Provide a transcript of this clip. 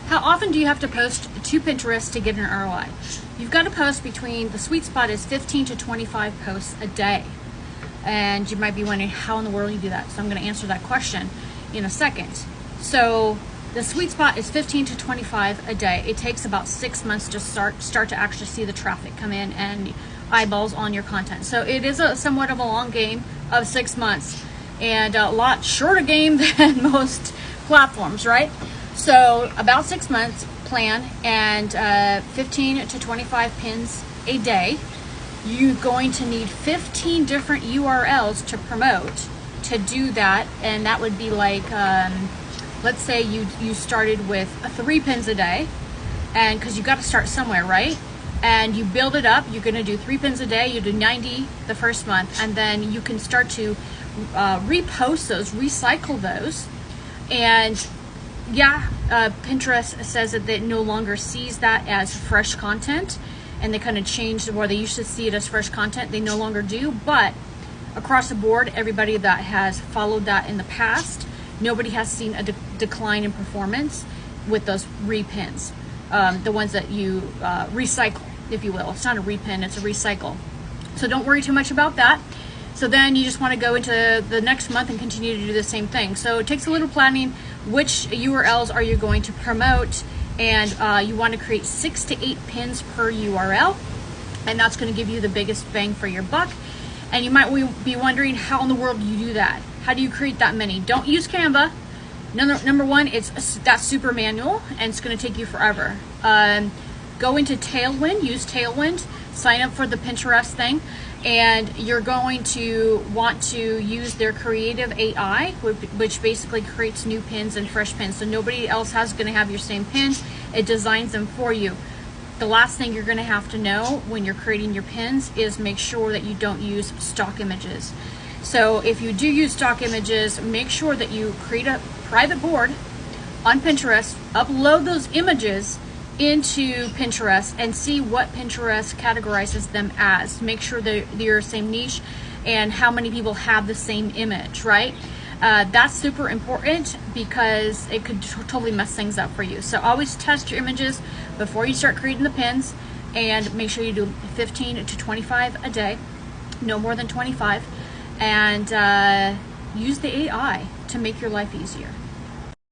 How often do you have to post to Pinterest to get an ROI? You've got to post between, the sweet spot is 15 to 25 posts a day. And you might be wondering how in the world you do that. So I'm going to answer that question in a second. So the sweet spot is 15 to 25 a day. It takes about 6 months to start to actually see the traffic come in and eyeballs on your content. So it is somewhat of a long game of 6 months and a lot shorter game than most platforms, right? So about 6 months plan and 15 to 25 pins a day. You're going to need 15 different URLs to promote to do that, and that would be like let's say you started with 3 pins a day, and because you got to start somewhere, right? And you build it up. You're going to do 3 pins a day. You do 90 the first month, and then you can start to repost those, recycle those. And yeah, Pinterest says that it no longer sees that as fresh content, and they kind of changed where they used to see it as fresh content. They no longer do, but across the board, everybody that has followed that in the past, nobody has seen a decline in performance with those repins, the ones that you recycle, if you will. It's not a repin, it's a recycle. So don't worry too much about that. So then you just want to go into the next month and continue to do the same thing. So it takes a little planning. Which URLs are you going to promote? And you want to create 6 to 8 pins per URL. And that's going to give you the biggest bang for your buck. And you might be wondering, how in the world do you do that? How do you create that many? Don't use Canva. Number one, that's super manual and it's going to take you forever. Go into Tailwind, use Tailwind, sign up for the Pinterest thing, and you're going to want to use their creative AI, which basically creates new pins and fresh pins. So nobody else is going to have your same pins. It designs them for you. The last thing you're going to have to know when you're creating your pins is make sure that you don't use stock images. So if you do use stock images, make sure that you create a private board on Pinterest, upload those images into Pinterest and see what Pinterest categorizes them as. Make sure that they're the same niche and how many people have the same image, right? That's super important because it could totally mess things up for you. So always test your images before you start creating the pins, and make sure you do 15 to 25 a day, no more than 25, and use the AI to make your life easier.